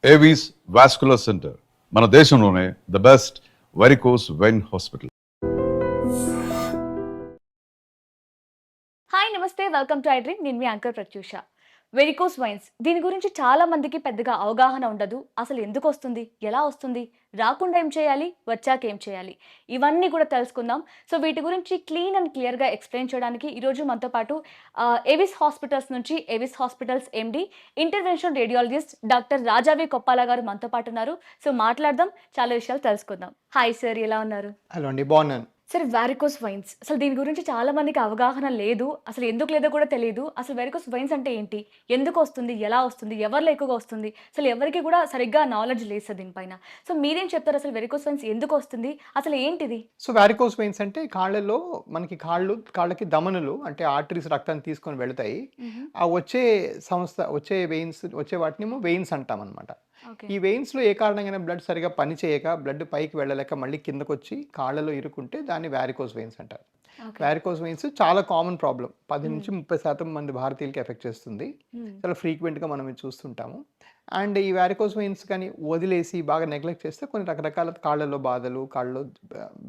Avis vascular centre మన దేశంలోనే the best varicose vein hospital. Hi నమస్తే, వెల్కమ్ టు ఐ డ్రీమ్. నేను మీ anchor Pratyusha. Varicose wines, దీని గురించి చాలా మందికి పెద్దగా అవగాహన ఉండదు. అసలు ఎందుకు వస్తుంది, ఎలా వస్తుంది, రాకుండా ఏం చేయాలి, వచ్చాక ఏం చేయాలి, ఇవన్నీ కూడా తెలుసుకుందాం. సో వీటి గురించి క్లీన్ అండ్ క్లియర్గా ఎక్స్ప్లెయిన్ చేయడానికి ఈరోజు మనతో పాటు ఏవిస్ హాస్పిటల్స్ నుంచి ఏవిస్ హాస్పిటల్స్ ఎండి ఇంటర్వెన్షన్ రేడియాలజిస్ట్ డాక్టర్ రాజావి కొప్పాల గారు మనతో పాటు ఉన్నారు. సో మాట్లాడదాం, చాలా విషయాలు తెలుసుకుందాం. హాయ్ సార్, ఎలా ఉన్నారు? హలో అండి, బాగున్నాను. సరే, వారికోస్ వైన్స్, అసలు దీని గురించి చాలా మందికి అవగాహన లేదు. అసలు ఎందుకు లేదో కూడా తెలియదు. అసలు వారికోస్ వైన్స్ అంటే ఏంటి, ఎందుకు వస్తుంది, ఎలా వస్తుంది, ఎవరిలో ఎక్కువగా వస్తుంది, అసలు ఎవరికి కూడా సరిగ్గా నాలెడ్జ్ లేదు సార్ దీనిపైన. సో మీరేం చెప్తారు, అసలు వెరికోస్ వైన్స్ ఎందుకు వస్తుంది, అసలు ఏంటిది? సో వారికోస్ వెయిన్స్ అంటే కాళ్ళలో మనకి కాళ్ళకి ధమనులు అంటే ఆర్టరీస్ రక్తాన్ని తీసుకొని వెళతాయి. ఆ వచ్చే వెయిన్స్ వచ్చే వాటిని వెయిన్స్ అంటాం అనమాట. ఈ వెయిన్స్లో ఏ కారణంగా బ్లడ్ సరిగా పని చేయక బ్లడ్ పైకి వెళ్ళలేక మళ్ళీ కిందకు వచ్చి కాళ్ళలో ఇరుక్కుంటే దాన్ని వారికోస్ వెయిన్స్ అంటారు. వారికోస్ వెయిన్స్ చాలా కామన్ ప్రాబ్లం. 10 నుంచి 30% మంది భారతీయులకి ఎఫెక్ట్ చేస్తుంది. చాలా ఫ్రీక్వెంట్గా మనం ఇది చూస్తుంటాము. అండ్ ఈ వారికోస్ వెయిన్స్ కానీ వదిలేసి బాగా నెగ్లెక్ట్ చేస్తే కొన్ని రకరకాల కాళ్ళలో బాధలు, కాళ్ళలో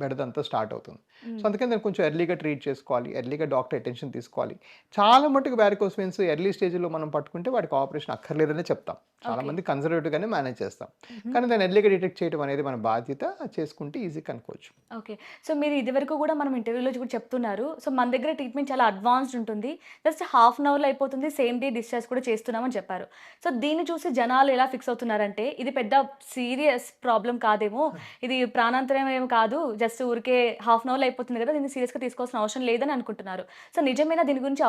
బెడదంతా స్టార్ట్ అవుతుంది. సో అందుకని దాన్ని కొంచెం ఎర్లీగా ట్రీట్ చేసుకోవాలి, ఎర్లీగా డాక్టర్ అటెన్షన్ తీసుకోవాలి. చాలా మటుకు వారికోస్ వెయిన్స్ ఎర్లీ స్టేజ్లో మనం పట్టుకుంటే వాటికి ఆపరేషన్ అక్కర్లేదనే చెప్తాం. చాలా మంది కన్సర్వేటివ్గానే మేనేజ్ చేస్తాం. కానీ దాన్ని ఎర్లీగా డిటెక్ట్ చేయడం అనేది మన బాధ్యత. చేసుకుంటే ఈజీ కనుక్కోవచ్చు. ఓకే. సో మీరు ఇదివరకు కూడా మనం ఇంటర్వ్యూలో కూడా చెప్తున్నారు. సో మన దగ్గర ట్రీట్మెంట్ చాలా అడ్వాన్స్డ్ ఉంటుంది. జస్ట్ హాఫ్ అన్ అవర్లో అయిపోతుంది, సేమ్ డే డిశ్చార్జ్ కూడా చేస్తున్నామని చెప్పారు. సో దీన్ని చూసి జనాలు ఎలా ఫిక్స్ అవుతున్నారంటే ఇది పెద్ద సీరియస్ ప్రాబ్లం కాదేమో, ఇది ప్రాణాంతరం ఏమి కాదు, జస్ట్ ఊరికే హాఫ్ అన్ అవర్లో అయిపోతుంది కదా, దీన్ని సీరియస్గా తీసుకోవాల్సిన అవసరం లేదని అనుకుంటున్నారు. సో నిజమైన దీని గురించి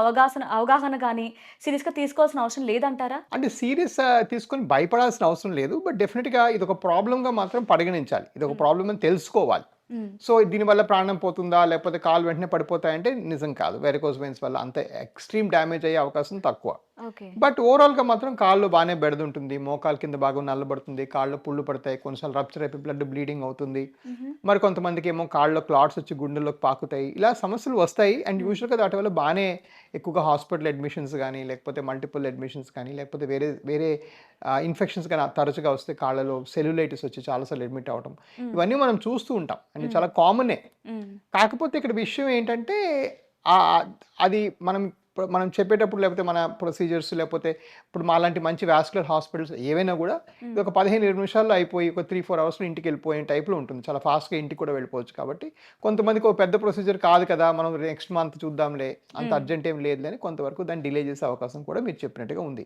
అవగాహన కానీ సీరియస్గా తీసుకోవాల్సిన అవసరం లేదంటారా? అంటే సీరియస్ తీసుకొని భయపడాల్సిన అవసరం లేదు. బట్ డెఫినెట్గా ఇది ఒక ప్రాబ్లంగా మాత్రం పరిగణించాలి. ఇది ఒక ప్రాబ్లం అని తెలుసుకోవాలి. సో దీనివల్ల ప్రాణం పోతుందా లేకపోతే కాలు వెంటనే పడిపోతాయంటే నిజం కాదు. వెరికోస్ వెయిన్స్ వల్ల అంత ఎక్స్ట్రీమ్ డ్యామేజ్ అయ్యే అవకాశం తక్కువ. బట్ ఓవరాల్గా మాత్రం కాళ్ళు బాగానే బెడదుంటుంది, మోకాలు కింద బాగా నల్లబడుతుంది, కాళ్ళు పుళ్ళు పడతాయి, కొన్నిసార్లు రప్చర్ అయిపోయి బ్లడ్ బ్లీడింగ్ అవుతుంది. మరి కొంతమందికి ఏమో కాళ్ళలో క్లాట్స్ వచ్చి గుండెల్లోకి పాకుతాయి. ఇలా సమస్యలు వస్తాయి. అండ్ యూజువల్గా వాటి వల్ల బాగానే ఎక్కువగా హాస్పిటల్ అడ్మిషన్స్ కానీ లేకపోతే మల్టిపుల్ అడ్మిషన్స్ కానీ లేకపోతే వేరే ఇన్ఫెక్షన్స్ కానీ తరచుగా వస్తే కాళ్ళలో సెల్యులైటిస్ వచ్చి చాలాసార్లు అడ్మిట్ అవ్వడం, ఇవన్నీ మనం చూస్తూ ఉంటాం. అంటే చాలా కామనే. కాకపోతే ఇక్కడ విషయం ఏంటంటే అది మనం చెప్పేటప్పుడు లేకపోతే మన ప్రొసీజర్స్ లేకపోతే ఇప్పుడు మాలాంటి మంచి వాస్కులర్ హాస్పిటల్స్ ఏవైనా కూడా ఇది ఒక 15-20 నిమిషాల్లో అయిపోయి ఒక 3-4 అవర్స్లో ఇంటికి వెళ్ళిపోయే టైప్లో ఉంటుంది. చాలా ఫాస్ట్గా ఇంటికి కూడా వెళ్ళిపోవచ్చు. కాబట్టి కొంతమందికి ఒక పెద్ద ప్రొసీజర్ కాదు కదా, మనం నెక్స్ట్ మంత్ చూద్దాంలే, అంత అర్జెంట్ ఏం లేదు అని కొంతవరకు దాన్ని డిలే చేసే అవకాశం కూడా మీరు చెప్పినట్టుగా ఉంది.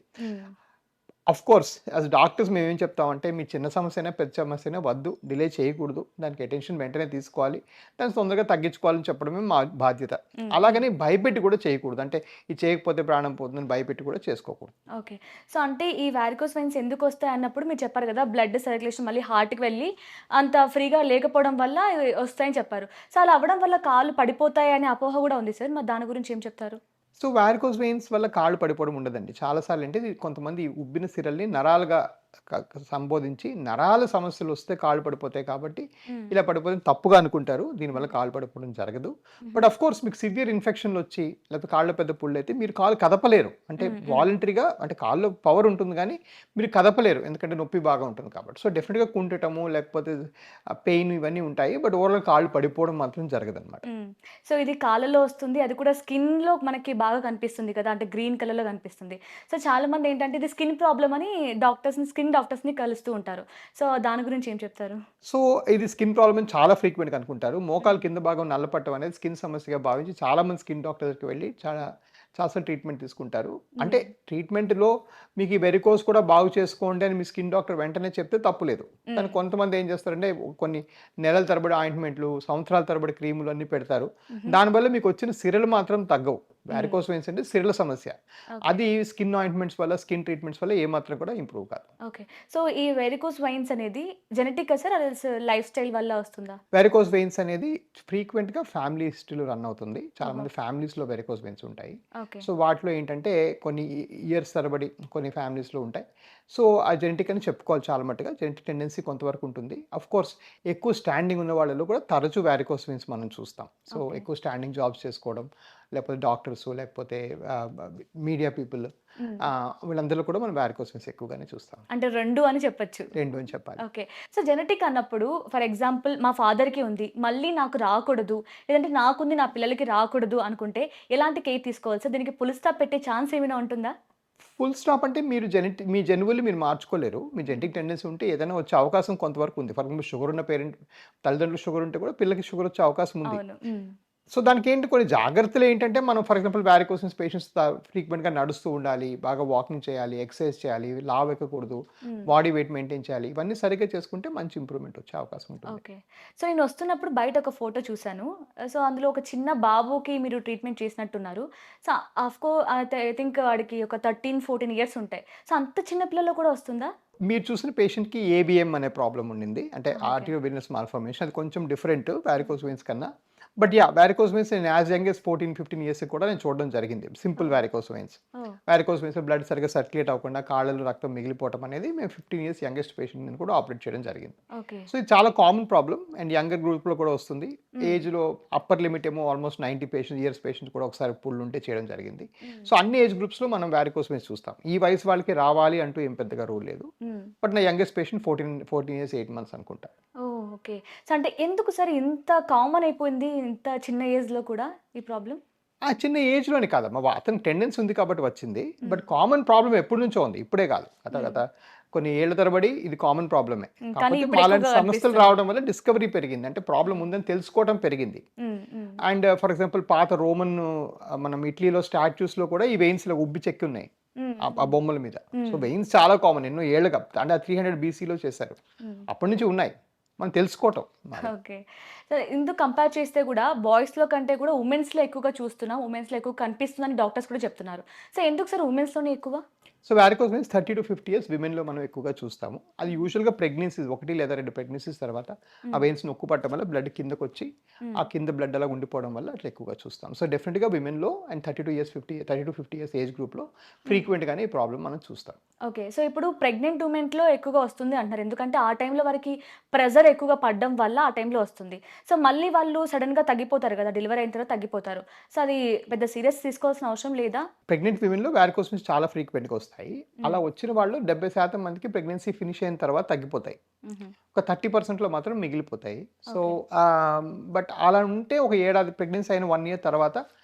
అఫ్ కోర్స్ యాజ్ డాక్టర్స్ మేము ఏం చెప్తామంటే మీ చిన్న సమస్య అయినా పెద్ద సమస్య అయినా వద్దు, డిలే చేయకూడదు, దానికి అటెన్షన్ వెంటనే తీసుకోవాలి, దాన్ని తొందరగా తగ్గించుకోవాలని చెప్పడమే మా బాధ్యత. అలాగని భయపెట్టి కూడా చేయకూడదు. అంటే ఇది చేయకపోతే ప్రాణం పోతుందని భయపెట్టి కూడా చేసుకోకూడదు. ఓకే. సో అంటే ఈ వారికోస్ వెయిన్స్ ఎందుకు వస్తాయి అన్నప్పుడు మీరు చెప్పారు కదా, బ్లడ్ సర్క్యులేషన్ మళ్ళీ హార్ట్కి వెళ్ళి అంత ఫ్రీగా లేకపోవడం వల్ల వస్తాయని చెప్పారు. సో అలా అవ్వడం వల్ల కాళ్ళు పడిపోతాయి అనే అపోహ కూడా ఉంది సార్, మరి దాని గురించి ఏం చెప్తారు? సో వారికోస్ వెయిన్స్ వల్ల కాళ్ళు పడిపోవడం ఉండదండి. చాలాసార్లు అంటే కొంతమంది ఉబ్బిన సిరల్ని నరాలుగా సంబోధించి నరాల సమస్యలు వస్తే కాళ్ళు పడిపోతాయి కాబట్టి ఇలా పడిపోతే తప్పుగా అనుకుంటారు. దీనివల్ల కాళ్ళు పడిపోవడం జరగదు. బట్ అఫ్ కోర్స్ మీకు సివియర్ ఇన్ఫెక్షన్లు వచ్చి లేకపోతే కాళ్ళ పెద్ద పుళ్ళు అయితే మీరు కాళ్ళు కదపలేరు. అంటే వాలంటరీగా అంటే కాళ్ళు పవర్ ఉంటుంది కానీ మీరు కదపలేరు, ఎందుకంటే నొప్పి బాగా ఉంటుంది కాబట్టి. సో డెఫినెట్గా కుంటటము లేకపోతే పెయిన్ ఇవన్నీ ఉంటాయి. బట్ ఓవరాల్ కాళ్ళు పడిపోవడం మాత్రం జరగదు అనమాట. సో ఇది కాళ్ళలో వస్తుంది, అది కూడా స్కిన్లో మనకి బాగా కనిపిస్తుంది కదా, అంటే గ్రీన్ కలర్లో కనిపిస్తుంది. సో చాలా మంది ఏంటంటే ఇది స్కిన్ ప్రాబ్లం అని స్కిన్ డాక్టర్స్ని కలుస్తూ ఉంటారు. సో దాని గురించి ఏం చెప్తారు? సో ఇది స్కిన్ ప్రాబ్లమ్ అని చాలా ఫ్రీక్వెంట్గా అనుకుంటారు. మోకాలు కింద భాగం నల్లపట్టం అనేది స్కిన్ సమస్యగా భావించి చాలామంది స్కిన్ డాక్టర్కి వెళ్ళి చాలాసార్లు ట్రీట్మెంట్ తీసుకుంటారు. అంటే ట్రీట్మెంట్లో మీకు ఈ వెరికోస్ కూడా బాగు చేసుకోండి అని మీ స్కిన్ డాక్టర్ వెంటనే చెప్తే తప్పులేదు. కానీ కొంతమంది ఏం చేస్తారంటే కొన్ని నెలల తరబడి ఆయింట్మెంట్లు, సంవత్సరాల తరబడి క్రీములు అన్నీ పెడతారు. దానివల్ల మీకు వచ్చిన సిరలు మాత్రం తగ్గవు. వారికోస్ వెయిన్స్ అంటే సిరల సమస్య. అది స్కిన్ ఆయింట్మెంట్స్ వల్ల, స్కిన్ ట్రీట్మెంట్స్ వల్ల ఏమాత్రం కూడా ఇంప్రూవ్ కాదు. ఓకే. సో ఈ వెరికోస్ వెయిన్స్ అనేది జెనెటిక్ సార్, అది లైఫ్ స్టైల్ వల్ల వస్తుందా? వెరికోస్ వెయిన్స్ అనేది ఫ్రీక్వెంట్గా ఫ్యామిలీ హిస్టరీలో రన్ అవుతుంది. చాలా మంది ఫ్యామిలీస్లో వెరికోస్ వెయిన్స్ ఉంటాయి. సో వాటిలో ఏంటంటే కొన్ని ఇయర్స్ తరబడి కొన్ని ఫ్యామిలీస్లో ఉంటాయి. సో ఆ జెనెటిక్ అని చెప్పుకోవాలి. చాలా మట్టుగా జెనెటిక్ టెండెన్సీ కొంతవరకు ఉంటుంది. అఫ్ కోర్స్ ఎక్కువ స్టాండింగ్ ఉన్న వాళ్ళలో కూడా తరచూ వారికోస్ వెయిన్స్ మనం చూస్తాం. సో ఎక్కువ స్టాండింగ్ జాబ్స్ చేసుకోవడం లేకపోతే డాక్టర్స్ లేకపోతే మీడియా పీపుల్ వీళ్ళందరిలో కూడా మనం వారికోస్ వెయిన్స్ ఎక్కువగానే చూస్తాం. అంటే 2 అని చెప్పొచ్చు. 2 అని చెప్పాలి. ఓకే. సో, జెనెటిక్ అన్నప్పుడు ఫర్ ఎగ్జాంపుల్ మా ఫాదర్‌కి ఉంది. మళ్ళీ నాకు రాకూడదు. లేదంటే నాకుంది నా పిల్లలకి రాకూడదు అనుకుంటే ఎలాంటి కేర్ తీసుకోవాలి సార్? దీనికి ఫుల్ స్టాప్ పెట్టే ఛాన్స్ ఏమైనా ఉంటుందా? ఫుల్ స్టాప్ అంటే మీరు మీ జన్యువులు మీరు మార్చుకోలేరు. మీ జెనెటిక్ టెండెన్సీ ఉంటే ఏదైనా వచ్చే అవకాశం కొంతవరకు ఉంది. ఫర్ ఎగ్జాంపుల్ షుగర్ ఉన్న తల్లిదండ్రులకు షుగర్ ఉంటే కూడా పిల్లకి షుగర్ వచ్చే అవకాశం ఉంది. అవును. హ్మ్. సో దానికేంటి కొన్ని జాగ్రత్తలు ఏంటంటే మనం for example varicose veins patients ఫ్రీక్వెంట్‌గా నడుస్తూ ఉండాలి. బాగా వాకింగ్ చేయాలి. ఎక్సర్సైజ్ చేయాలి. లావు ఎక్కకూడదు. హ్మ్. బాడీ వెయిట్ మెయింటైన్ చేయాలి. ఇవన్నీ సరిగ్గా చేసుకుంటే మంచి ఇంప్రూవ్‌మెంట్ వచ్చే అవకాశం ఉంటుంది. ఓకే. సో, నేను వస్తున్నప్పుడు బయట ఒక ఫోటో చూసాను. సో, అందులో ఒక చిన్న బాబుకి మీరు ట్రీట్మెంట్ చేసినట్టున్నారు. సో, ఐ థింక్ వాడికి ఒక 13, 14 ఇయర్స్ ఉంటాయి. సో, అంత చిన్న పిల్లల్లో కూడా వస్తుందా? మీరు చూసిన పేషెంట్‌కి ఏబీఎం అనే ప్రాబ్లమ్ ఉండింది. అంటే ఓకే. ఆర్టిరియో Venus malformation. అది కొంచెం డిఫరెంట్ వారికోస్ వెయిన్స్ కన్నా. But yeah! వారికోస్ వెయిన్స్ నేను యాస్ యంగ్ యాస్ 14, 15 ఇయర్స్‌కి కూడా నేను చూడడం జరిగింది. Simple varicose veins. Oh! Varicose వెయిన్స్‌లో బ్లడ్ సరిగ్గా సర్క్యులేట్ అవ్వకుండా కాళ్ళలో రక్తం మిగిలిపోవటం అనేది మేము 15 ఇయర్స్ యంగెస్ట్ పేషెంట్‌ని కూడా ఆపరేట్ చేయడం జరిగింది. ఓకే. సో ఇది చాలా కామన్ ప్రాబ్లమ్ అండ్ యంగర్ గ్రూప్‌లో కూడా వస్తుంది. హ్మ్. ఏజ్‌లో అప్పర్ లిమిట్ ఏమో ఆల్మోస్ట్ 90 ఇయర్స్ పేషెంట్స్ కూడా ఒకసారి పుల్ ఉంటే చేయడం జరిగింది. హ్మ్. సో అన్ని ఏజ్ గ్రూప్స్‌లో మనం వారికోస్ వెయిన్స్ చూస్తాం. ఈ వయసు వాళ్ళకి రావాలి అంటూ ఏం పెద్దగా రూల్ లేదు. హ్మ్. బట్ నా యంగెస్ట్ పేషెంట్ 14 ఇయర్స్ 8 మంత్స్ అనుకుంటా. ఓహ్! ఓకే. సో, అంటే ఎందుకు సార్ ఇంత కామన్ అయిపోయింది ఇంత చిన్న ఏజ్‌లో కూడా ఈ ప్రాబ్లమ్? ఆ చిన్న ఏజ్‌లోనే కాదమ్మా. అతనికి టెండెన్సీ ఉంది కాబట్టి వచ్చింది. బట్ హ్మ్. కామన్ ప్రాబ్లమ్ ఎప్పటినుంచో ఉంది. ఇప్పుడే కాదు. హ్మ్. గత కొన్ని ఏళ్ల తరబడి ఇది కామన్ ప్రాబ్లమే. కానీ కాకపోతే ఇప్పుడు మాలాంటి ఎక్కువగా సంస్థలు కనిపిస్తుంది. రావడం వల్ల డిస్కవరీ పెరిగింది. అంటే ప్రాబ్లమ్ ఉందని తెలుసుకోవడం పెరిగింది. హ్మ్. హ్మ్. అండ్ ఫర్ ఎగ్జాంపుల్ పాత రోమన్ మనం ఇటలీలో స్టాట్యూస్‌లో కూడా ఈ వెయిన్స్ ఇలా ఉబ్బి చెక్కి ఉన్నాయి. హ్మ్. ఆ హ్మ్. బొమ్మల మీద. సో హ్మ్. వెయిన్స్ చాలా కామన్ ఎన్నో ఏళ్ళుగా అంటే 300 బీసీలో చేశారు. హ్మ్. అప్పటి నుంచి ఉన్నాయి. మనం తెలుసుకోవటం మరి. ఓకే. సో, ఇందుకు కంపేర్ చేస్తే గూడా బాయ్స్‌లో కంటే కూడా వుమెన్స్‌లో ఎక్కువగా చూస్తున్నాం. వుమెన్స్‌లో ఎక్కువ కనిపిస్తుందని డాక్టర్స్ కూడా చెప్తున్నారు. సో, ఎందుకు సార్ వుమెన్స్‌లోనే ఎక్కువ? సో వారికోస్ వెయిన్స్ 30-50 ఇయర్స్ విమెన్‌లో మనం ఎక్కువగా చూస్తాము. అది యూజువల్‌గా ప్రెగ్నెన్సీస్ 1 లేదా 2 ప్రెగ్నెన్సీస్ తర్వాత ఆ హ్మ్. వెయిన్స్ నొక్కు పట్టడం వల్ల బ్లడ్ కిందకొచ్చి హ్మ్. ఆ కింద బ్లడ్ అలా ఉండిపోవడం వల్ల అట్లా ఎక్కువగా చూస్తాం. సో డెఫినిట్‌గా విమెన్‌లో అండ్ 30-50 ఇయర్స్ ఏజ్ గ్రూప్‌లో హ్మ్. ఫ్రీక్వెంట్‌గానే ఈ ప్రాబ్లమ్ మనం చూస్తాం. ఓకే. సో, ఇప్పుడు ప్రెగ్నెంట్ వుమెన్‌లో ఎక్కువగా వస్తుంది అంటున్నారు. ఎందుకంటే ఆ టైంలో వారికి ప్రెషర్ ఎక్కువగా పడడం వల్ల ఆ టైంలో వస్తుంది. సో, మళ్ళీ వాళ్ళు సడెన్‌గా తగ్గిపోతారు గదా! డెలివరీ అయిన తర్వాత తగ్గిపోతారు. సో, అది పెద్ద సీరియస్ తీసుకోవాల్సిన అవసరం లేదా? ప్రెగ్నెంట్ విమెన్‌లో వారికోస్ వెయిన్స్ చాలా ఫ్రీక్వెంట్‌గా వస్తాయి. అలా హ్మ్. వచ్చిన వాళ్ళు 70% మందికి ప్రెగ్నెన్సీ ఫినిష్ అయిన తర్వాత తగ్గిపోతాయి. హుహు. ఒక 30%లో మాత్రం మిగిలిపోతాయి. So okay. బట్ అలా ఉంటే ఒక ఏడాది ప్రెగ్నెన్సీ అయిన 1 ఇయర్ తర్వాత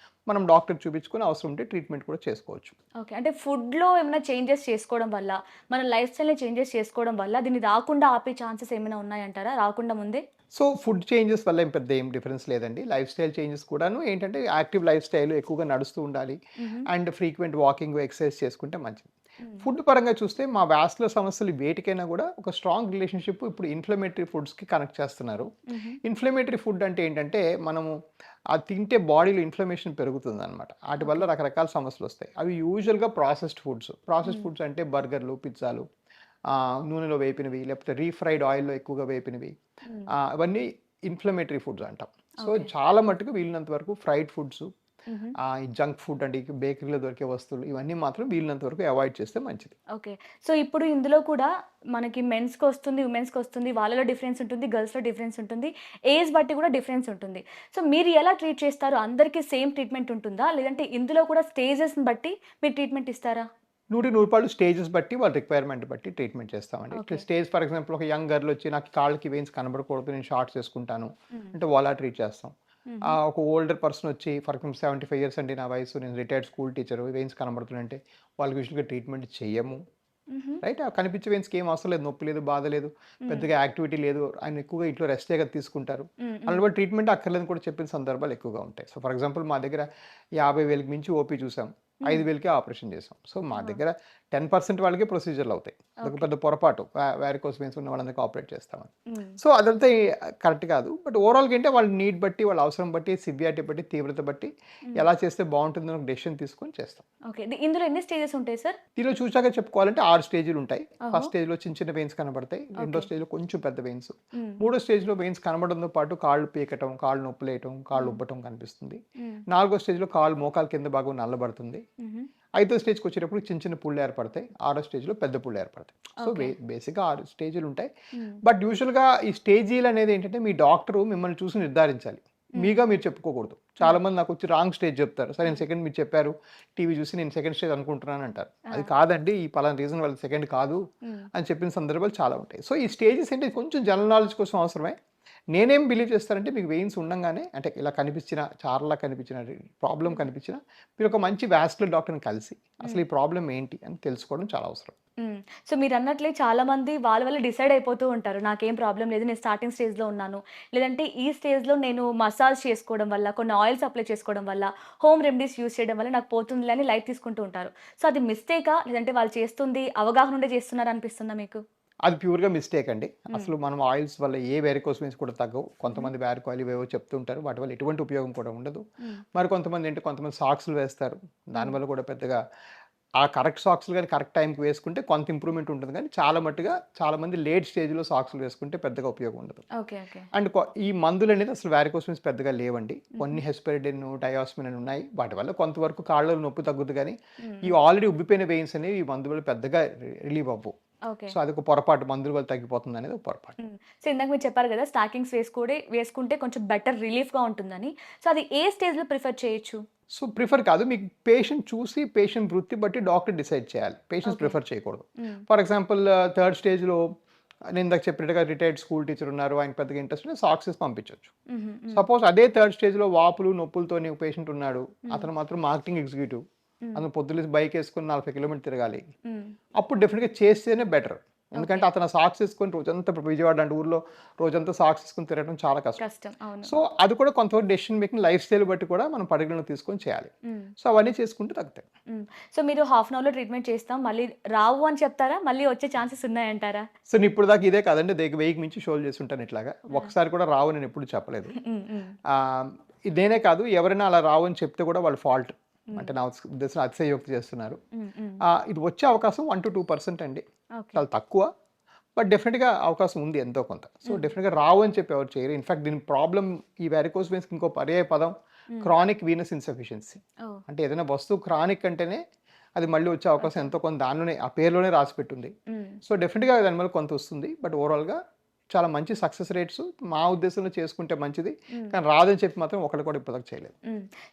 మనం డాక్టర్‌కి చూపించుకొని అవసరం ఉంటే ట్రీట్మెంట్ కూడా చేసుకోవచ్చు. ఓకే. అంటే ఫుడ్‌లో ఏమైనా చేంజెస్ చేసుకోవడం వల్ల, మన లైఫ్ స్టైల్‌ని చేంజెస్ చేసుకోవడం వల్ల దీన్ని రాకుండా ఆపే ఛాన్సెస్ ఏమైనా ఉన్నాయంటారా? రాకుండా ముందే? సో ఫుడ్ చేంజెస్ వల్ల ఏం డిఫరెన్స్ లేదండి. లైఫ్ స్టైల్ చేంజెస్ కూడాను ఏంటంటే యాక్టివ్ లైఫ్ స్టైల్ ఎక్కువగా నడుస్తూ ఉండాలి. హుహు. అండ్ ఫ్రీక్వెంట్ వాకింగ్, ఎక్సర్సైజ్ చేసుకుంటే మంచిది. హ్మ్. ఫుడ్ పరంగా చూస్తే మా వాస్కులర్ సమస్యలు వేటికైనా కూడా ఒక స్ట్రాంగ్ రిలేషన్‌షిప్ ఇప్పుడు ఇన్‌ఫ్లమేటరీ ఫుడ్స్‌కి కనెక్ట్ చేస్తున్నారు. హుహు. ఇన్‌ఫ్లమేటరీ ఫుడ్ అంటే ఏంటంటే మనము అది తింటే బాడీలో ఇన్‌ఫ్లమేషన్ పెరుగుతుందనమాట. ఆటి వల్ల ఓకే. రకరకాల సమస్యలొస్తాయి. అవి యూజువల్‌గా ప్రాసెస్డ్ ఫుడ్స్. ప్రాసెస్డ్ హ్మ్. ఫుడ్స్ అంటే బర్గర్‌లు, పిజ్జాలు, నూనెలో వేపినవి లేకపోతే రీఫ్రైడ్ ఆయిల్‌లో ఎక్కువగా వేపినవి. హ్మ్. అవన్నీ ఇన్‌ఫ్లమేటరీ ఫుడ్స్ అంటాం. So okay. చాలా మట్టుకు వీలున్నంత వరకు ఫ్రైడ్ ఫుడ్స్, హుహు. ఈ జంక్ ఫుడ్ అంటే బేకరీలో దొరికే వస్తువులు ఇవన్నీ మాత్రం వీలున్నంత వరకు అవాయిడ్ చేస్తే మంచిది. ఓకే. సో, ఇప్పుడు ఇందులో కూడా మనకి మెన్స్‌కొస్తుంది, వుమెన్స్‌కొస్తుంది. వాళ్ళలో డిఫరెన్స్ ఉంటుంది. గర్ల్స్‌లో డిఫరెన్స్ ఉంటుంది. ఏజ్ బట్టి కూడా డిఫరెన్స్ ఉంటుంది. సో, మీరు ఎలా ట్రీట్ చేస్తారు? అందరికి సేమ్ ట్రీట్మెంట్ ఉంటుందా? లేదంటే ఇందులో కూడా స్టేజెస్‌ని బట్టి మీరు ట్రీట్మెంట్ ఇస్తారా? 100% స్టేజెస్ బట్టి వాళ్ళ రిక్వైర్మెంట్ బట్టి ట్రీట్మెంట్ చేస్తామండి. ఇట్లా ఓకే. స్టేజ్ ఫర్ ఎగ్జాంపుల్ ఒక యంగ్ గర్ల్ వచ్చి నాకు కాళ్ళకి వెయిన్స్ కనబడకూడదు నేను షార్ట్స్ వేసుకుంటాను హ్మ్. అంటే వాళ్ళ ట్రీట్ చేస్తాం. హుహు. ఒక ఓల్డర్ పర్సన్ వచ్చి ఫర్ ఎగ్జాంపుల్ 75 ఇయర్స్ అండి నా వయసు నేను రిటైర్డ్ స్కూల్ టీచర్ వెయిన్స్ కనబడుతుందంటే వాళ్ళకి యూజువల్‌గా ట్రీట్మెంట్ చెయ్యము. హుహు. రైట్. ఆ కనిపించే వెయిన్స్‌కి ఏం అవసరం లేదు. నొప్పి లేదు, బాధ లేదు, హ్మ్. పెద్దగా యాక్టివిటీ లేదు. ఆయన ఎక్కువగా ఇంట్లో రెస్టే కదా తీసుకుంటారు. హ్మ్. హ్మ్. అలాంటి వాళ్ళు ట్రీట్మెంట్ అక్కర్లేదని కూడా చెప్పిన సందర్భాలు ఎక్కువగా ఉంటాయి. సో, ఫర్ ఎగ్జాంపుల్ మా దగ్గర 50,000కి మించి ఓపీ చూసాం. హ్మ్. 5,000కే ఆపరేషన్ చేసాం. సో, మా ఓహ్! దగ్గర 10% వాళ్ళకే ప్రొసీజర్‌లు అవుతాయి. అదొక ఓకే. పెద్ద పొరపాటు. వారికోస్ వెయిన్స్ ఉన్న వాళ్ళందరికీ ఆపరేట్ చేస్తామని. హ్మ్. సో, అదంతా కరెక్ట్ కాదు. బట్ ఓవరాల్‌గా ఏంటే వాళ్ళ నీడ్ బట్టి, వాళ్ళ అవసరం బట్టి, సివియారిటీ బట్టి, తీవ్రత బట్టి హ్మ్. ఎలా చేస్తే బావుంటుందని ఒక డెసిషన్ తీసుకొని చేస్తాం. ఓకే. ఇందులో ఎన్ని స్టేజెస్ ఉంటాయి సార్? దీనిలో చూసాక చెప్పుకోవాలంటే 6 స్టేజ్‌లుంటాయి. ఓహో! ఫస్ట్ స్టేజ్‌లో చిన్న చిన్న వెయిన్స్ కనబడతాయి. రెండో ఓకే. స్టేజ్‌లో కొంచెం పెద్ద వెయిన్స్. హ్మ్. మూడో స్టేజ్‌లో వెయిన్స్ కనబడడంతో పాటు కాళ్ళు పీకటం, కాళ్ళు నొప్పులేయటం, కాళ్ళు హ్మ్. ఉబ్బటం కనిపిస్తుంది. హ్మ్. నాలుగో స్టేజ్‌లో మోకాలు కింద భాగం నల్లబడుతుంది. హుహు. ఐదో స్టేజ్‌కొచ్చేటప్పుడు చిన్న చిన్న పుళ్ళు ఏర్పడతాయి. ఆరో స్టేజ్‌లో పెద్ద పుళ్ళు ఏర్పడతాయి. So, okay. బేసిక్‌గా 6 స్టేజ్‌లుంటాయి. హ్మ్. బట్ యూజువల్‌గా ఈ స్టేజీలనేది ఏంటంటే మీ డాక్టరు మిమ్మల్ని చూసి నిర్ధారించాలి. మీగా మీరు చెప్పుకోకూడదు. చాలా మంది నాకు వచ్చి రాంగ్ స్టేజ్ చెప్తారు. సరే నేను సెకండ్ మీరు చెప్పారు టీవీ చూసి నేను సెకండ్ స్టేజ్ అనుకుంటున్నాను అంటారు. అది కాదండి, ఈ పలానా రీజన్ వాళ్ళ సెకండ్ కాదు అని చెప్పిన సందర్భాలు చాలా ఉంటాయి. సో ఈ స్టేజెస్ అంటే కొంచెం జనరల్ నాలెడ్జ్ కోసం అవసరమే. నేనేం బిలీవ్ చేస్తానంటే మీకు వెయిన్స్ ఉండంగానే అంటే ఇలా కనిపించిన చారలా కనిపించిన ప్రాబ్లం కనిపించిన మీరు ఒక మంచి వాస్కులర్ డాక్టర్ని కలిసి అసలు ఈ ప్రాబ్లం ఏంటి అని తెలుసుకోవడం చాలా అవసరం. సో మీరు అన్నట్లే చాలా మంది వాళ్ళ వల్ల డిసైడ్ అయిపోతూ ఉంటారు. నాకేం ప్రాబ్లం లేదు, నేను స్టార్టింగ్ స్టేజ్‌లో ఉన్నాను. లేదంటే ఈ స్టేజ్‌లో నేను మసాజ్ చేసుకోవడం వల్ల, కొన్ని ఆయిల్స్ అప్లై చేసుకోవడం వల్ల, హోమ్ రెమెడీస్ యూజ్ చేయడం వల్ల నాకు పోతుందిలే అని లైట్ తీసుకుంటూ ఉంటారు. సో అది మిస్టేకా? లేదంటే వాళ్ళు చేస్తుంది అవగాహన ఉండే చేస్తున్నారు అనిపిస్తుందా మీకు? అది ప్యూర్‌గా మిస్టేక్ అండి. అసలు మనం ఆయిల్స్ వల్ల ఏ వెరికోస్ వెయిన్స్ కూడా తగ్గవు. కొంతమంది వ్యారికాయిల్ ఇవేవో చెప్తుంటారు. వాటి వల్ల ఎటువంటి ఉపయోగం కూడా ఉండదు. మరి కొంతమంది సాక్స్‌లు వేస్తారు. దానివల్ల కూడా పెద్దగా ఆ కరెక్ట్ సాక్స్‌లు గాని కరెక్ట్ టైంకి వేసుకుంటే కొంత ఇంప్రూవ్‌మెంట్ ఉంటుంది గానీ చాలా మంది లేట్ స్టేజ్‌లో సాక్స్‌లు వేసుకుంటే పెద్దగా ఉపయోగం ఉండదు. ఓకే. ఓకే. అండ్ ఈ మందులనేది అసలు వారికోస్ వెయిన్స్ పెద్దగా లేవండి. కొన్ని హెస్పెరిడిన్, డయాస్మిన్ అని ఉన్నాయి. వాటి వల్ల కొంతవరకు కాళ్ళలో నొప్పి తగ్గుద్ది గానీ ఈ ఆల్రెడీ ఉబ్బిపోయిన వెయిన్స్ అనేవి ఈ మందు వల్ల పెద్దగా రిలీవ్ అవ్వవు. ఓకే. సో అదొక పొరపాటు. మందుల వల్ల తగ్గిపోతుంది అనేది ఒక పొరపాటు. సో ఇందాక మీరు చెప్పారు కదా! స్టాకింగ్స్ వేసుకుంటే కొంచెం బెటర్ రిలీఫ్‌గా ఉంటుందని. సో అది ఏ స్టేజ్‌లో ప్రిఫర్ చేయొచ్చు? సో ప్రిఫర్ కాదు. మీకు పేషెంట్ చూసి పేషెంట్ వృత్తి బట్టి డాక్టర్ డిసైడ్ చేయాలి. Patients okay. ప్రిఫర్ చేయకూడదు. ఫర్ ఎగ్జాంపుల్ థర్డ్ స్టేజ్‌లో నేను ఇందాక చెప్పినట్టుగా రిటైర్డ్ స్కూల్ టీచర్ ఉన్నారు. ఆయనకి పెద్దగా ఇంట్రెస్ట్ లేదు. సాక్స్ ఏసి పంపించొచ్చు. సపోజ్ అదే థర్డ్ స్టేజ్‌లో వాపులు, నొప్పులతోని ఒక పేషెంట్ ఉన్నాడు. అతను మాత్రం మార్కెటింగ్ ఎగ్జిక్యూటివ్. అతను పొద్దున్నేసి బైక్ ఏసుకొని 40 కిలోమీటర్లు తిరగాలి. అప్పుడు డెఫినిట్‌గా చేస్తేనే బెటర్. ఎందుకంటే అతను సాక్స్ ఏసుకొని రోజంతా ఇప్పుడు విజయవాడ లాంటి ఊర్లో రోజంతా సాక్స్ ఏసుకొని తిరగడం చాలా కష్టం. కష్టం. అవును. సో అది కూడా కొంతవరకు డెసిషన్ మేకింగ్ లైఫ్ స్టైల్ బట్టి కూడా మనం పరిగణలోకి తీసుకొని చేయాలి. సో అవన్నీ చేసుకుంటే తగ్గుతాయి. సో మీరు హాఫ్ అన్ అవర్‌లో ట్రీట్మెంట్ చేస్తాం, మళ్ళీ రావు అని చెప్తారా? మళ్ళీ వచ్చే ఛాన్సెస్ ఉన్నాయంటారా? సో నేను ఇప్పుడు దాకా ఇదే కాదండి. 1000కి మించి షోలు చేస్తుంటాను ఇట్లాగా. ఒక్కసారి కూడా రావు నేను ఎప్పుడు చెప్పలేదు. ఇదేనే కాదు, ఎవరైనా అలా రావు అని చెప్తే కూడా వాళ్ళ ఫాల్ట్. అంటే నా ఉద్దేశంలో అతిశయోక్తి చేస్తున్నారు. ఇది వచ్చే అవకాశం 1-2% అండి. ఓకే. చాలా తక్కువ. బట్ డెఫినెట్‌గా అవకాశం ఉంది ఎంతో కొంత. సో డెఫినెట్‌గా రావు అని చెప్పి ఎవరు చేయరు. ఇన్‌ఫాక్ట్ దీని ప్రాబ్లమ్ ఈ వారికోస్ వెయిన్స్‌కి ఇంకో పర్యాయ పదం క్రానిక్ వీనస్ ఇన్సఫిషియన్సీ. ఓహ్! అంటే ఏదైనా వస్తువు క్రానిక్ అంటేనే అది మళ్ళీ వచ్చే అవకాశం ఎంతో కొంత దానిలోనే ఆ పేరులోనే రాసి పెట్టుంది. సో డెఫినెట్‌గా దాని వల్ల కొంత వస్తుంది. బట్ ఓవరాల్‌గా చాలా మంచి సక్సెస్ రేట్స్ మా ఉద్దేశంలో చేసుకుంటే మంచిది. కానీ రాదని చెప్పి మాత్రం ఒకళ్ళు కూడా ఇప్పటిదాకా చేయలేదు.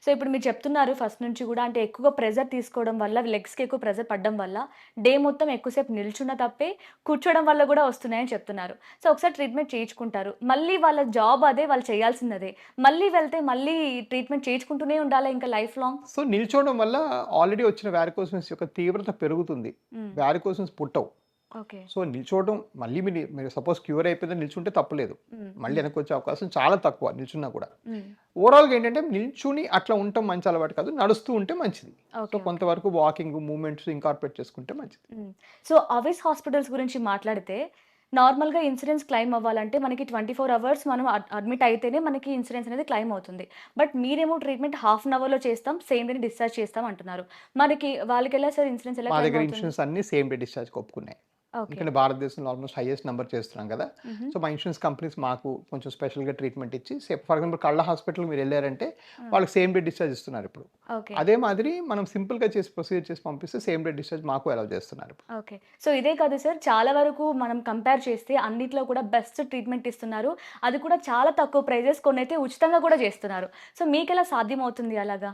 సో ఇప్పుడు మీరు చెప్తున్నారు ఫస్ట్ నుంచి కూడా అంటే ఎక్కువగా ప్రెజర్ తీసుకోవడం వల్ల లెగ్స్‌కి ఎక్కువ ప్రెజర్ పడడం వల్ల డే మొత్తం ఎక్కువసేపు నిల్చున్న తప్పే కూర్చోవడం వల్ల కూడా వస్తున్నాయని చెప్తున్నారు. సో ఒకసారి ట్రీట్మెంట్ చేయించుకుంటారు. మళ్ళీ వాళ్ళ జాబ్ అదే, వాళ్ళు చేయాల్సిందదే. మళ్ళీ వెళ్తే మళ్ళీ ట్రీట్మెంట్ చేయించుకుంటూనే ఉండాలా ఇంకా లైఫ్ లాంగ్? సో నిల్చోవడం వల్ల ఆల్రెడీ వచ్చిన వారికోస్ వెయిన్స్ యొక్క తీవ్రత పెరుగుతుంది. వారికోస్ వెయిన్స్ పుట్టవు. ఓకే. సో నిల్చోవడం మళ్ళీ మీరు సపోజ్ క్యూర్ అయిపోయిందని నిల్చుంటే తప్పులేదు. మళ్ళీ వెనక్కి వచ్చే అవకాశం చాలా తక్కువ నిల్చున్నా కూడా. ఓవరాల్‌గా ఏంటంటే నిల్చుని అట్లా ఉండటం మంచి అలవాటు కాదు. నడుస్తూ ఉంటే మంచిది. సో కొంతవరకు వాకింగ్, మూవ్‌మెంట్స్ ఇంకార్పొరేట్ చేసుకుంటే మంచిది. సో అవిస్ హాస్పిటల్స్ గురించి మాట్లాడితే నార్మల్‌గా ఇన్సూరెన్స్ క్లెయిమ్ అవ్వాలంటే మనకి 24 అవర్స్ మనం అడ్మిట్ అయితేనే మనకి ఇన్సూరెన్స్ అనేది క్లెయిమ్ అవుతుంది. బట్ మీరేమో ట్రీట్మెంట్ హాఫ్ అన్ అవర్‌లో చేస్తాం, సేమ్ డేనే డిశ్చార్జ్ చేస్తాం అంటున్నారు. మనకి వాళ్ళకెలా సార్ ఇన్సూరెన్స్ ఎలా మా క్లెయిమ్ దగ్గర అవుతుంది? ఇన్సూరెన్స్ అన్నీ సేమ్ డే డిశ్చార్జ్‌కి ఒప్పుకున్నాయి. ఓకే. ఎందుకంటే భారతదేశంలో ఆల్మోస్ట్ హైయెస్ట్ నంబర్ చేస్తున్నాం కదా. సో మా ఇన్సూరెన్స్ కంపెనీస్ మాకు కొంచెం స్పెషల్‌గా ట్రీట్మెంట్ ఇచ్చి ఫర్ ఎగ్జాంపుల్ కళ్ళ హాస్పిటల్‌కి మీరు వెళ్ళారంటే వాళ్ళకి సేమ్ డే డిశ్చార్జ్ ఇస్తున్నారు ఇప్పుడు. ఓకే. అదే మాదిరి మనం సింపుల్‌గా చేసి ప్రొసీజర్ చేసి పంపిస్తే సేమ్ డే డిశ్చార్జ్ మాకు అలౌ చేస్తున్నారు. ఓకే. సో ఇదే కాదు సార్, చాలా వరకు మనం కంపేర్ చేస్తే అన్నిట్లో కూడా బెస్ట్ ట్రీట్మెంట్ ఇస్తున్నారు. అది కూడా చాలా తక్కువ ప్రైజెస్, కొన్నైతే ఉచితంగా కూడా చేస్తున్నారు. సో మీకెలా సాధ్యమవుతుంది అలాగా?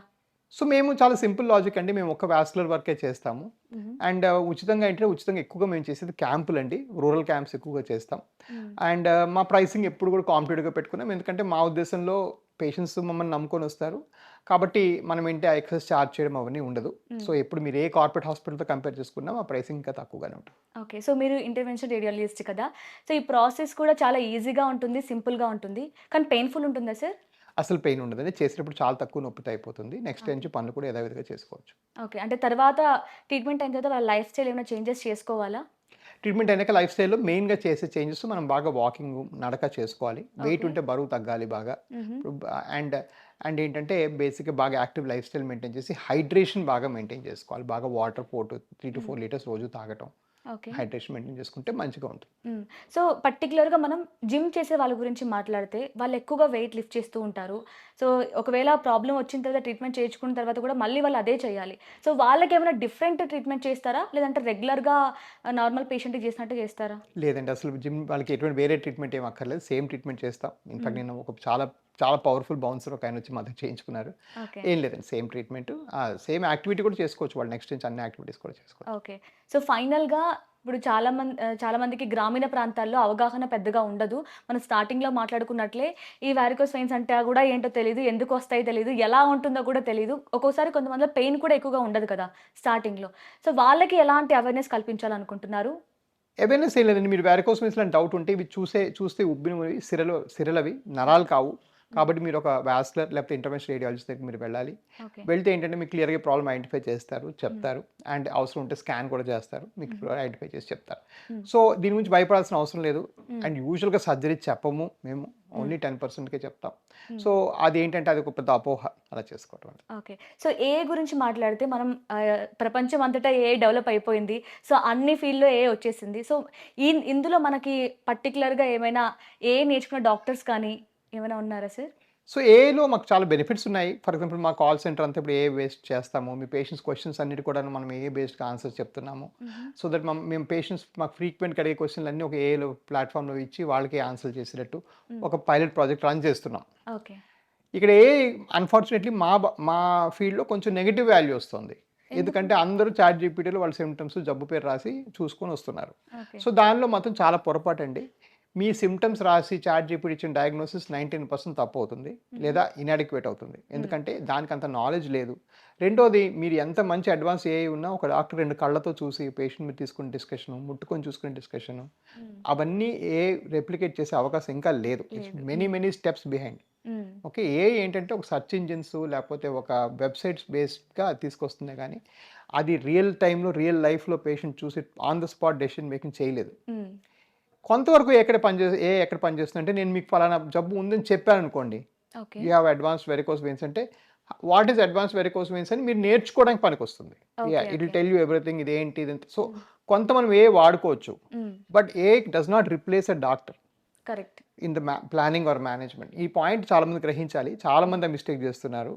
సో మేము చాలా సింపుల్ లాజిక్ అండి. మేము ఒక్క వాస్కులర్ వర్కే చేస్తాము. అండ్ ఉచితంగా ఎక్కువగా మేము చేసేది క్యాంపులండి. రూరల్ క్యాంప్స్ ఎక్కువగా చేస్తాం. అండ్ మా ప్రైసింగ్ ఎప్పుడు కూడా కాంపిటేటివ్‌గా పెట్టుకున్నాం. ఎందుకంటే మా ఉద్దేశంలో పేషెంట్స్ మమ్మల్ని నమ్ముకొని వస్తారు. కాబట్టి మనం ఏంటి ఆ ఎక్సెస్ చార్జ్ చేయడం అవన్నీ ఉండదు. సో ఎప్పుడు మీరు ఏ కార్పొరేట్ హాస్పిటల్‌తో కంపేర్ చేసుకున్నా మా ప్రైసింగ్ ఇంకా తక్కువగానే ఉంటుంది. ఓకే. సో మీరు ఇంటర్వెన్షన్ రేడియాలజిస్ట్ కదా! సో ఈ ప్రాసెస్ కూడా చాలా ఈజీగా ఉంటుంది, సింపుల్‌గా ఉంటుంది. కానీ పెయిన్‌ఫుల్ ఉంటుందా సార్? అసలు పెయిన్ ఉండదండి. చేసేటప్పుడు చాలా తక్కువ నొప్పితో అయిపోతుంది. Next day okay. నుంచి పనులు కూడా యథావిధిగా చేసుకోవచ్చు. ఓకే. అంటే తర్వాత ట్రీట్మెంట్ అయిన తర్వాత వాళ్ళ లైఫ్ స్టైల్ ఏమైనా చేంజెస్ చేసుకోవాలా? ట్రీట్మెంట్ అయినాక లైఫ్ స్టైల్‌లో మెయిన్‌గా చేసే చేంజెస్ మనం బాగా వాకింగ్, నడక చేసుకోవాలి. Weight okay. ఉంటే బరువు తగ్గాలి బాగా. అండ్ ఏంటంటే బేసిక్‌గా బాగా యాక్టివ్ లైఫ్ స్టైల్ మెయింటైన్ చేసి హైడ్రేషన్ బాగా మెయింటైన్ చేసుకోవాలి. బాగా వాటర్ 3-4 లీటర్స్ రోజు తాగటం. ఓకే. హైడ్రేషన్ మెయింటైన్ చేసుకుంటే మంచిగా ఉంటుంది. సో పర్టిక్యులర్‌గా మనం జిమ్ చేసే వాళ్ళ గురించి మాట్లాడితే వాళ్ళు ఎక్కువగా వెయిట్ లిఫ్ట్ చేస్తూ ఉంటారు. సో ఒకవేళ ప్రాబ్లమ్ వచ్చిన తర్వాత ట్రీట్మెంట్ చేయించుకున్న తర్వాత కూడా మళ్ళీ వాళ్ళు అదే చేయాలి. సో వాళ్ళకేమైనా డిఫరెంట్ ట్రీట్మెంట్ చేస్తారా? లేదంటే రెగ్యులర్‌గా నార్మల్ పేషెంట్‌కి చేసినట్టే చేస్తారా? లేదండి, అసలు జిమ్ వాళ్ళకి ఎటువంటి వేరే ట్రీట్మెంట్ ఏమి అక్కర్లేదు. సేమ్ ట్రీట్మెంట్ చేస్తాం. ఇన్‌ఫాక్ట్ నేను చాలా చాలా పవర్ఫుల్ బౌన్సర్ ఒక ఆయన వచ్చి మాతో చేయించుకున్నారు. ఓకే. ఏం లేదండి, సేమ్ ట్రీట్మెంట్, సేమ్ యాక్టివిటీ కూడా చేసుకోవచ్చు వాళ్ళు, నెక్స్ట్ నుంచి అన్ని యాక్టివిటీస్ కూడా చేసుకోవచ్చు. ఓకే. సో, ఫైనల్‌గా ఇప్పుడు చాలా మందికి గ్రామీణ ప్రాంతాల్లో అవగాహన పెద్దగా ఉండదు. మనం స్టార్టింగ్‌లో మాట్లాడుకున్నట్లే ఈ వారికోస్ వెయిన్స్ అంటే గూడా ఏంటో తెలీదు, ఎందుకొస్తాయో తెలీదు, ఎలా ఉంటుందో కూడా తెలీదు. ఒక్కోసారి కొంతమందిలో పెయిన్ కూడా ఎక్కువగా ఉండదు కదా స్టార్టింగ్‌లో. సో, వాళ్ళకి ఎలాంటి అవేర్‌నెస్ కల్పించాలనుకుంటున్నారు? అవేర్నెస్ ఏం లేదండి, మీరు వారికోస్ వెయిన్స్ లాంటి డౌట్ ఉంటే ఇవి చూస్తే ఉబ్బినవి సిరలవి, నరాలు కావు. కాబట్టి మీరు ఒక వాస్కులర్ లేకపోతే ఇంటర్వెన్షన్ రేడియాలజిస్ట్ దగ్గరికి మీరు వెళ్ళాలి. ఓకే. వెళ్తే ఏంటంటే మీకు క్లియర్‌గా ప్రాబ్లమ్ ఐడెంటిఫై చేస్తారు, చెప్తారు. అండ్ అవసరం ఉంటే స్కాన్ కూడా చేస్తారు, మీకు ఐడెంటిఫై చేసి చెప్తారు. సో దీని గురించి భయపడాల్సిన అవసరం లేదు. అండ్ యూజువల్‌గా సర్జరీ చెప్పము మేము, ఓన్లీ 10%కే చెప్తాం. సో అదేంటంటే అది ఒక పెద్ద అపోహ అలా చేసుకోవటం వల్ల. ఓకే. సో, ఏఐ గురించి మాట్లాడితే మనం ప్రపంచం అంతటా ఏఐ డెవలప్ అయిపోయింది. సో, అన్ని ఫీల్డ్‌లో ఏఐ వచ్చేసింది. సో, ఇందులో మనకి పర్టిక్యులర్‌గా ఏమైనా ఏఐ నేర్చుకున్న డాక్టర్స్ కానీ ఏమైనా ఉన్నారా సార్? సో ఏఐలో మాకు చాలా బెనిఫిట్స్ ఉన్నాయి. ఫర్ ఎగ్జాంపుల్ మా కాల్ సెంటర్ అంతా ఇప్పుడు ఏఐ బేస్డ్ చేస్తాము. మీ పేషెంట్స్ క్వెషన్స్ అన్నిటి కూడా మనం ఏఐ బేస్డ్‌గా ఆన్సర్స్ చెప్తున్నాము. సో దట్ మేము పేషెంట్స్ మాకు ఫ్రీక్వెంట్‌గా అడిగే క్వెషన్లు అన్నీ ఒక ఏఐలో ప్లాట్‌ఫామ్‌లో ఇచ్చి వాళ్ళకి ఆన్సర్ చేసేటట్టు ఒక పైలట్ ప్రాజెక్ట్ రన్ చేస్తున్నాం. ఓకే. ఇక్కడ ఏఐ అన్‌ఫార్చునేట్‌లీ మా ఫీల్డ్‌లో కొంచెం నెగెటివ్ వాల్యూ వస్తుంది. ఎందుకంటే అందరూ చాట్ జీపీటీలో వాళ్ళ సిమ్టమ్స్, జబ్బు పేరు రాసి చూసుకొని వస్తున్నారు. ఓకే. సో దానిలో మాత్రం చాలా పొరపాటండి. మీ సిమ్టమ్స్ రాసి చాట్ జీపీటీ ఇచ్చిన డయాగ్నోసిస్ 19% తప్పు అవుతుంది, లేదా ఇన్అడిక్వేట్ అవుతుంది. ఎందుకంటే దానికి అంత నాలెడ్జ్ లేదు. రెండోది, మీరు ఎంత మంచి అడ్వాన్స్ ఏఐ ఉన్నా ఒక డాక్టర్ 2 కళ్ళతో చూసి పేషెంట్ మీద తీసుకునే డిస్కషను, ముట్టుకొని చూసుకునే డిస్కషను, అవన్నీ ఏఐ రెప్లికేట్ చేసే అవకాశం ఇంకా లేదు. Many steps behind. Okay. AI ఏంటంటే ఒక సెర్చ్ ఇంజిన్స్ లేకపోతే ఒక వెబ్సైట్స్ బేస్డ్‌గా తీసుకొస్తుంది కానీ అది రియల్ టైంలో రియల్ లైఫ్‌లో పేషెంట్ చూసి on the spot decision making చేయలేదు. కొంతవరకు ఎక్కడ పనిచేస్తుందంటే, నేను మీకు ఫలానా జబ్బు ఉందని చెప్పాను అనుకోండి, okay. You have advanced varicose veins అంటే what is advanced varicose veins అని మీరు నేర్చుకోవడానికి పనికొస్తుంది. Okay. It will tell you everything, ఇదేంటి ఇదంతా. సో కొంత మనం ఏ వాడుకోవచ్చు, but A does not replace a doctor correct. In the planning or management. ఈ పాయింట్ చాలా మంది గ్రహించాలి. చాలా మంది మిస్టేక్ చేస్తున్నారు,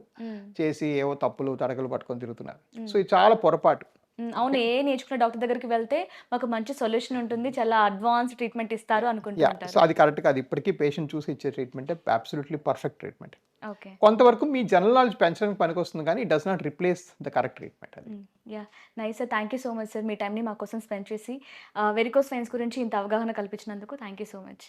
చేసి ఏవో తప్పులు తడకలు పట్టుకొని తిరుగుతున్నారు. సో ఇది చాలా పొరపాటు. అవును. ఏఐ నేర్చుకున్న డాక్టర్ దగ్గరికి వెళ్తే మాకు మంచి సొల్యూషన్ ఉంటుంది, చాలా అడ్వాన్స్ ట్రీట్మెంట్ ఇస్తారు అనుకుంటూ ఉంటారు. సో అది కరెక్ట్ కాదు. ఇప్పటికీ పేషెంట్ చూసి ఇచ్చే treatment absolutely perfect treatment. Okay. కొంతవరకు మీ జనరల్ నాలెడ్జ్ పెంచడానికి పనికొస్తుంది కానీ it does not replace the correct treatment. అది yeah, nice sir. Thank you so much sir, మీ టైంని మా కోసం స్పెండ్ చేసి వెరికోస్ వెయిన్స్ గురించి ఇంత అవగాహన కల్పించినందుకు థ్యాంక్ యూ సో మచ్.